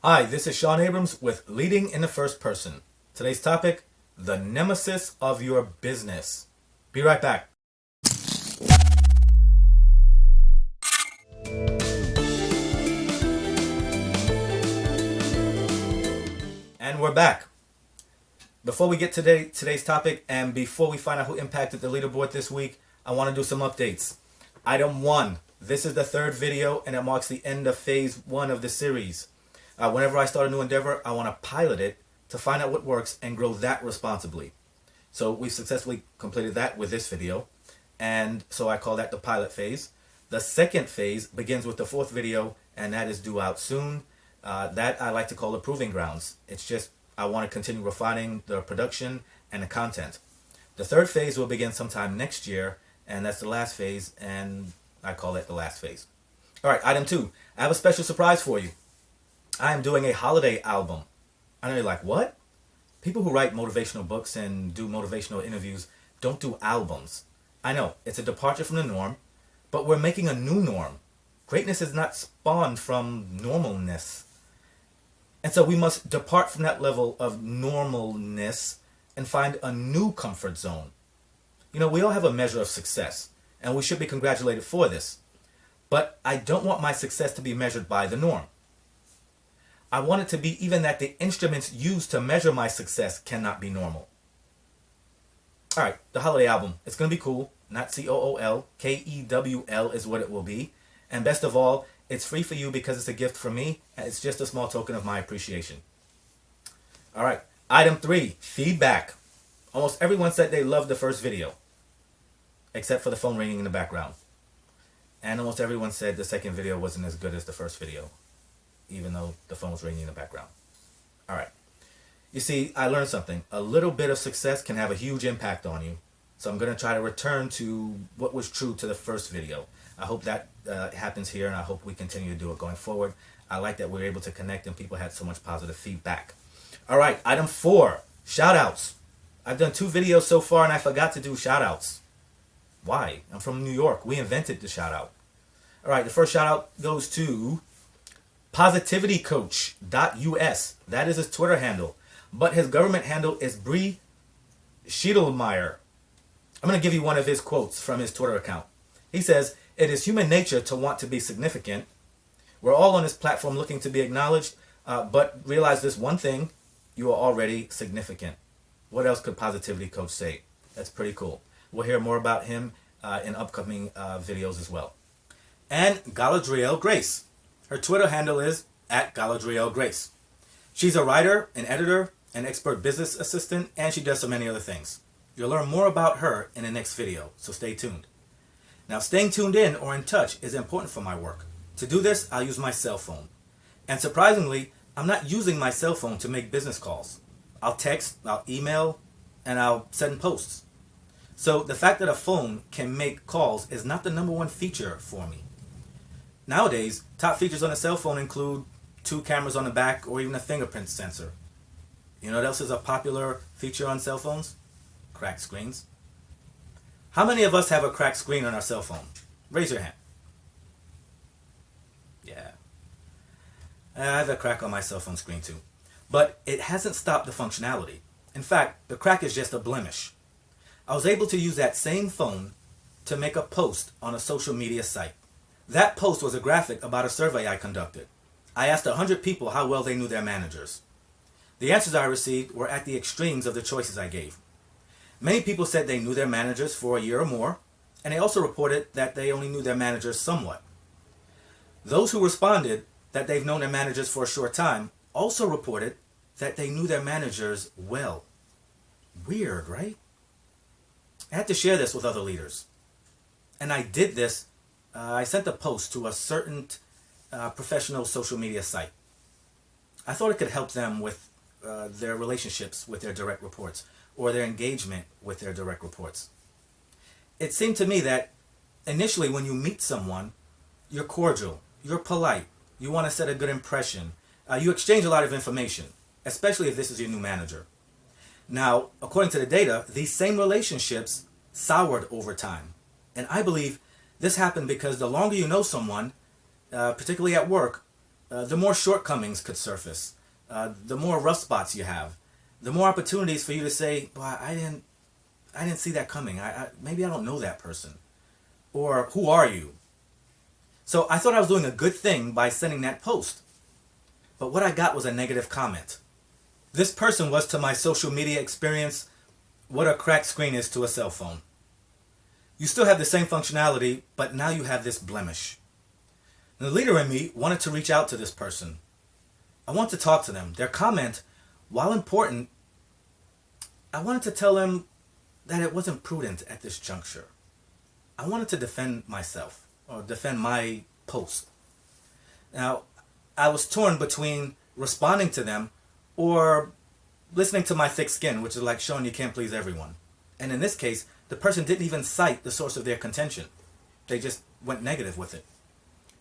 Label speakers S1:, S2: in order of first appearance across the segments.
S1: Hi, this is Shawn Abrams with Leading in the First Person. Today's topic, the Nemesis of Your Business. Be right back. And we're back. Before we get to today's topic and before we find out who impacted the leaderboard this week, I want to do some updates. Item 1. This is the third video and it marks the end of phase 1 of the series. Whenever I start a new endeavor, I want to pilot it to find out what works and grow that responsibly. So we've successfully completed that with this video. And so I call that the pilot phase. The second phase begins with the fourth video, and that is due out soon. That I like to call the proving grounds. It's just I want to continue refining the production and the content. The third phase will begin sometime next year, and that's the last phase, and I call it the last phase. All right, item 2. I have a special surprise for you. I am doing a holiday album. I know you're like, what? People who write motivational books and do motivational interviews don't do albums. I know, it's a departure from the norm, but we're making a new norm. Greatness is not spawned from normalness. And so we must depart from that level of normalness and find a new comfort zone. You know, we all have a measure of success, and we should be congratulated for this. But I don't want my success to be measured by the norm. I want it to be even that the instruments used to measure my success cannot be normal. All right, the holiday album. It's going to be cool. Not C-O-O-L. K-E-W-L is what it will be. And best of all, it's free for you because it's a gift from me. And it's just a small token of my appreciation. All right, item 3, feedback. Almost everyone said they loved the first video, except for the phone ringing in the background. And almost everyone said the second video wasn't as good as the first video, even though the phone was ringing in the background. All right. You see, I learned something. A little bit of success can have a huge impact on you. So I'm going to try to return to what was true to the first video. I hope that happens here, and I hope we continue to do it going forward. I like that we were able to connect and people had so much positive feedback. All right, item 4, shoutouts. I've done 2 videos so far, and I forgot to do shoutouts. Why? I'm from New York. We invented the shoutout. All right, the first shoutout goes to positivitycoach.us. That is his Twitter handle. But his government handle is Bree Schiedelmeyer. I'm going to give you one of his quotes from his Twitter account. He says, "It is human nature to want to be significant. We're all on this platform looking to be acknowledged, but realize this one thing, you are already significant." What else could Positivity Coach say? That's pretty cool. We'll hear more about him in upcoming videos as well. And Galadriel Grace. Her Twitter handle is @Galadriel Grace. She's a writer, an editor, an expert business assistant, and she does so many other things. You'll learn more about her in the next video, so stay tuned. Now, staying tuned in or in touch is important for my work. To do this, I'll use my cell phone. And surprisingly, I'm not using my cell phone to make business calls. I'll text, I'll email, and I'll send posts. So the fact that a phone can make calls is not the number one feature for me. Nowadays, top features on a cell phone include 2 cameras on the back or even a fingerprint sensor. You know what else is a popular feature on cell phones? Cracked screens. How many of us have a cracked screen on our cell phone? Raise your hand. Yeah. I have a crack on my cell phone screen too. But it hasn't stopped the functionality. In fact, the crack is just a blemish. I was able to use that same phone to make a post on a social media site. That post was a graphic about a survey I conducted. I asked 100 people how well they knew their managers. The answers I received were at the extremes of the choices I gave. Many people said they knew their managers for a year or more, and they also reported that they only knew their managers somewhat. Those who responded that they've known their managers for a short time also reported that they knew their managers well. Weird, right? I had to share this with other leaders. And I did this. I sent a post to a certain professional social media site. I thought it could help them with their relationships with their direct reports or their engagement with their direct reports. It seemed to me that initially when you meet someone, you're cordial, you're polite, you want to set a good impression, you exchange a lot of information, especially if this is your new manager. Now, according to the data, these same relationships soured over time. And I believe this happened because the longer you know someone, particularly at work, the more shortcomings could surface, the more rough spots you have, the more opportunities for you to say, "Well, I didn't see that coming. Maybe I don't know that person," or "Who are you?" So I thought I was doing a good thing by sending that post, but what I got was a negative comment. This person was to my social media experience what a cracked screen is to a cell phone. You still have the same functionality, but now you have this blemish. The leader in me wanted to reach out to this person. I want to talk to them. Their comment, while important, I wanted to tell them that it wasn't prudent at this juncture. I wanted to defend myself, or defend my post. Now, I was torn between responding to them or listening to my thick skin, which is like, "Shawn, you can't please everyone." And in this case, the person didn't even cite the source of their contention. They just went negative with it.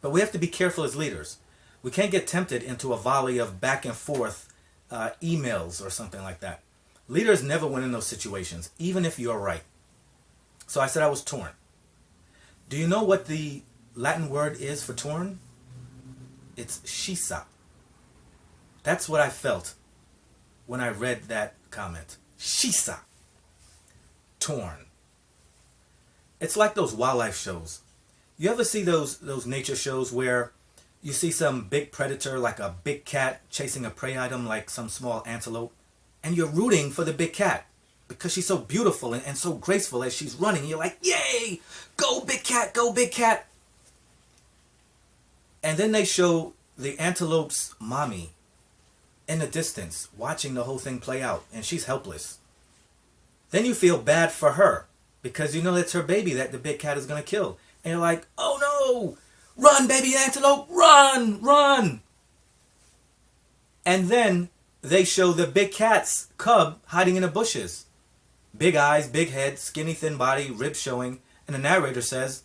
S1: But we have to be careful as leaders. We can't get tempted into a volley of back and forth emails or something like that. Leaders never win in those situations, even if you're right. So I said I was torn. Do you know what the Latin word is for torn? It's shisa. That's what I felt when I read that comment. Shisa. Torn. It's like those wildlife shows. You ever see those nature shows where you see some big predator like a big cat chasing a prey item like some small antelope, and you're rooting for the big cat because she's so beautiful and so graceful as she's running. You're like, "Yay! Go big cat, go big cat." And then they show the antelope's mommy in the distance watching the whole thing play out, and she's helpless. Then you feel bad for her because you know it's her baby that the big cat is going to kill. And you're like, "Oh no! Run, baby antelope! Run! Run!" And then they show the big cat's cub hiding in the bushes. Big eyes, big head, skinny thin body, ribs showing. And the narrator says,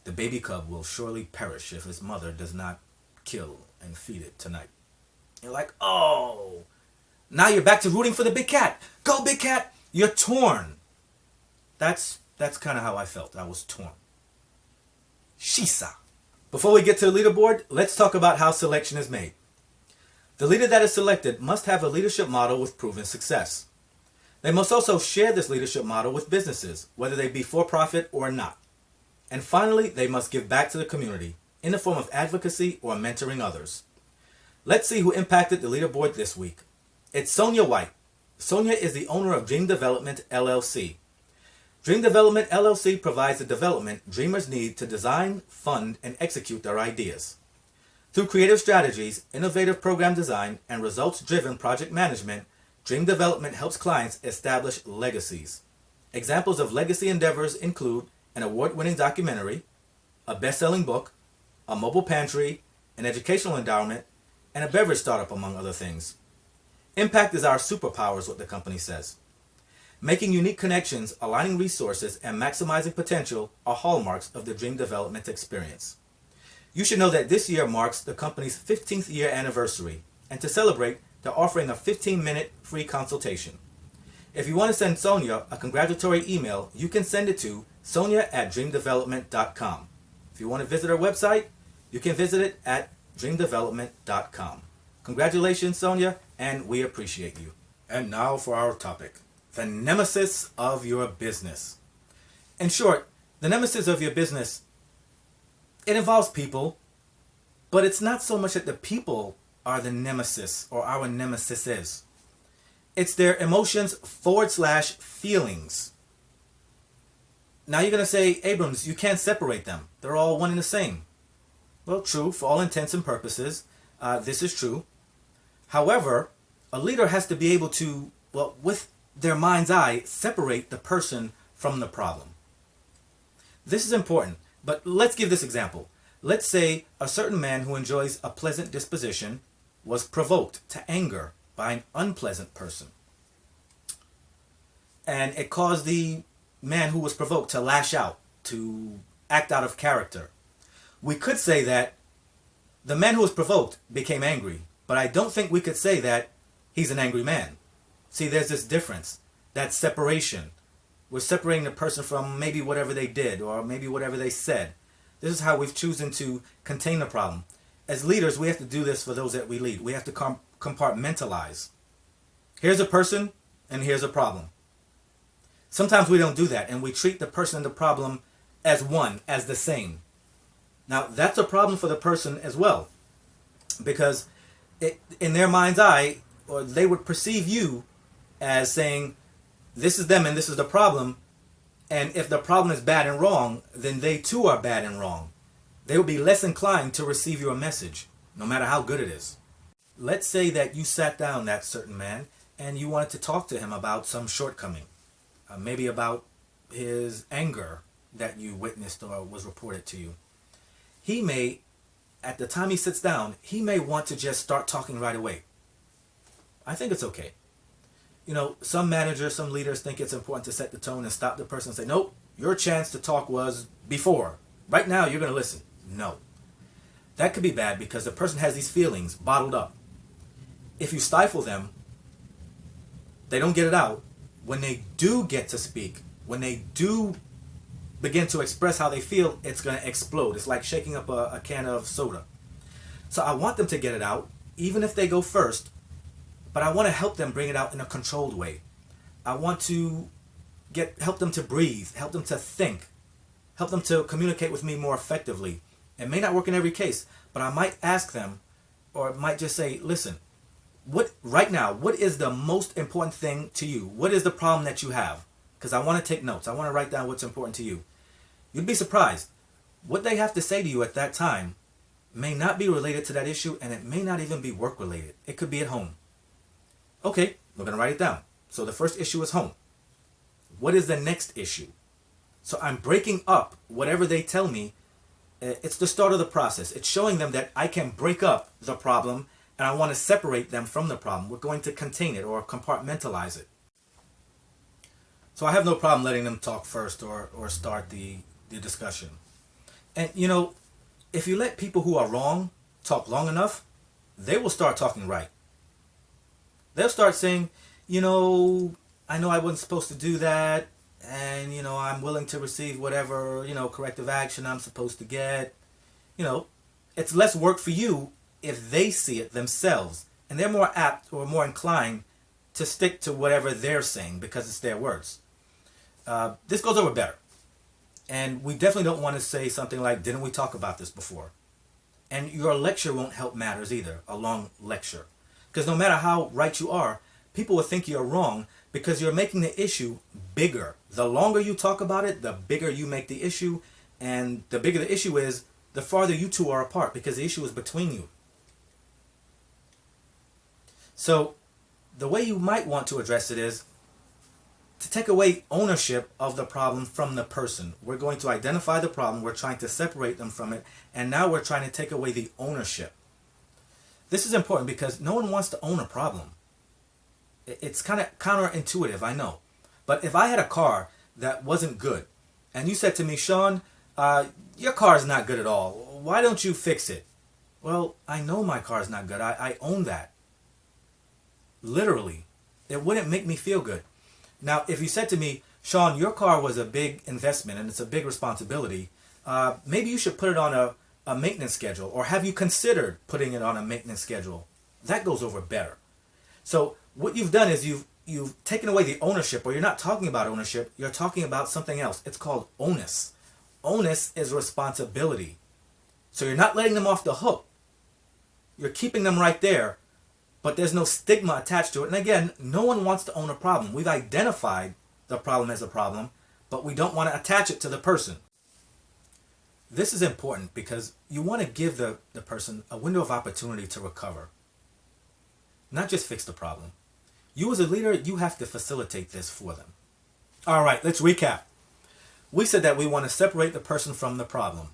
S1: "The baby cub will surely perish if his mother does not kill and feed it tonight." You're like, "Oh." Now you're back to rooting for the big cat. Go big cat. You're torn. That's kind of how I felt. I was torn. Shisa. Before we get to the leaderboard, let's talk about how selection is made. The leader that is selected must have a leadership model with proven success. They must also share this leadership model with businesses, whether they be for-profit or not. And finally, they must give back to the community in the form of advocacy or mentoring others. Let's see who impacted the leaderboard this week. It's Sonia White. Sonia is the owner of Dream Development LLC. Dream Development LLC provides the development dreamers need to design, fund, and execute their ideas. Through creative strategies, innovative program design, and results-driven project management, Dream Development helps clients establish legacies. Examples of legacy endeavors include an award-winning documentary, a best-selling book, a mobile pantry, an educational endowment, and a beverage startup, among other things. Impact is our superpower, is what the company says. Making unique connections, aligning resources, and maximizing potential are hallmarks of the Dream Development experience. You should know that this year marks the company's 15th year anniversary, and to celebrate, they're offering a 15-minute free consultation. If you want to send Sonia a congratulatory email, you can send it to sonia@dreamdevelopment.com. If you want to visit her website, you can visit it at dreamdevelopment.com. Congratulations, Sonia, and we appreciate you. And now for our topic, the nemesis of your business. In short, the nemesis of your business, it involves people, but it's not so much that the people are the nemesis or our nemesis is. It's their emotions / feelings. Now you're going to say, "Abrams, you can't separate them. They're all one and the same." Well, true, for all intents and purposes, this is true. However, a leader has to be able to, with their mind's eye, separate the person from the problem. This is important, but let's give this example. Let's say a certain man who enjoys a pleasant disposition was provoked to anger by an unpleasant person. And it caused the man who was provoked to lash out, to act out of character. We could say that the man who was provoked became angry, but I don't think we could say that he's an angry man. See, there's this difference, that separation. We're separating the person from maybe whatever they did or maybe whatever they said. This is how we've chosen to contain the problem. as leaders, we have to do this for those that we lead. We have to compartmentalize. Here's a person and here's a problem. Sometimes we don't do that, and we treat the person and the problem as one, as the same. Now, that's a problem for the person as well, because in their mind's eye, or they would perceive you as saying, this is them and this is the problem, and if the problem is bad and wrong, then they too are bad and wrong. They will be less inclined to receive your message, no matter how good it is. Let's say that you sat down that certain man and you wanted to talk to him about some shortcoming, maybe about his anger that you witnessed or was reported to you. He may, at the time he sits down, he may want to just start talking right away. I think it's okay. You know, some managers, some leaders think it's important to set the tone and stop the person and say, nope, your chance to talk was before. Right now, you're going to listen. No. That could be bad because the person has these feelings bottled up. If you stifle them, they don't get it out. When they do get to speak, when they do begin to express how they feel, it's going to explode. It's like shaking up a can of soda. So I want them to get it out, even if they go first, but I want to help them bring it out in a controlled way. I want to help them to breathe, help them to think, help them to communicate with me more effectively. It may not work in every case, but I might ask them, or might just say, listen, right now, what is the most important thing to you? What is the problem that you have? Because I want to take notes. I want to write down what's important to you. You'd be surprised. What they have to say to you at that time may not be related to that issue, and it may not even be work related. It could be at home. Okay, we're going to write it down. So the first issue is home. What is the next issue? So I'm breaking up whatever they tell me. It's the start of the process. It's showing them that I can break up the problem, and I want to separate them from the problem. We're going to contain it or compartmentalize it. So I have no problem letting them talk first or start the discussion. And you know, if you let people who are wrong talk long enough, they will start talking right. They'll start saying, you know I wasn't supposed to do that, and I'm willing to receive whatever, corrective action I'm supposed to get. It's less work for you if they see it themselves, and they're more apt or more inclined to stick to whatever they're saying because it's their words. This goes over better. And we definitely don't want to say something like, didn't we talk about this before? And your lecture won't help matters either, a long lecture. Because no matter how right you are, people will think you're wrong because you're making the issue bigger. The longer you talk about it, the bigger you make the issue. And the bigger the issue is, the farther you two are apart because the issue is between you. So the way you might want to address it is to take away ownership of the problem from the person. We're going to identify the problem. We're trying to separate them from it. And now we're trying to take away the ownership. This is important because no one wants to own a problem. It's kind of counterintuitive, I know. But if I had a car that wasn't good, and you said to me, Shawn, your car is not good at all. Why don't you fix it? Well, I know my car is not good. I own that. Literally. It wouldn't make me feel good. Now, if you said to me, Shawn, your car was a big investment and it's a big responsibility, maybe you should put it on a maintenance schedule, or have you considered putting it on a maintenance schedule? That goes over better. So what you've done is you've taken away the ownership, or you're not talking about ownership, you're talking about something else. It's called onus. Onus is responsibility. So you're not letting them off the hook. You're keeping them right there, but there's no stigma attached to it. And again, no one wants to own a problem. We've identified the problem as a problem, but we don't want to attach it to the person. This is important because you want to give the person a window of opportunity to recover. Not just fix the problem. You as a leader, you have to facilitate this for them. All right, let's recap. We said that we want to separate the person from the problem.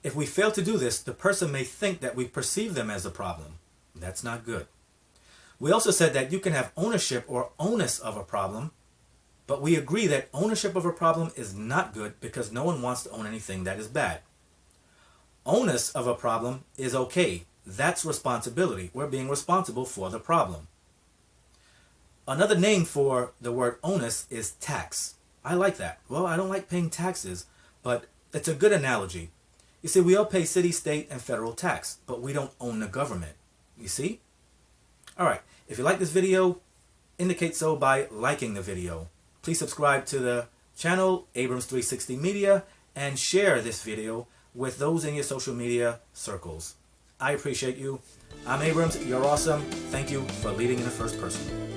S1: If we fail to do this, the person may think that we perceive them as a problem. That's not good. We also said that you can have ownership or onus of a problem, but we agree that ownership of a problem is not good because no one wants to own anything that is bad. Onus of a problem is okay. That's responsibility. We're being responsible for the problem. Another name for the word onus is tax. I like that. Well, I don't like paying taxes, but it's a good analogy. You see, we all pay city, state, and federal tax, but we don't own the government. You see? Alright, if you like this video, indicate so by liking the video. Please subscribe to the channel, Abrams 360 Media, and share this video with those in your social media circles. I appreciate you. I'm Abrams. You're awesome. Thank you for leading in the first person.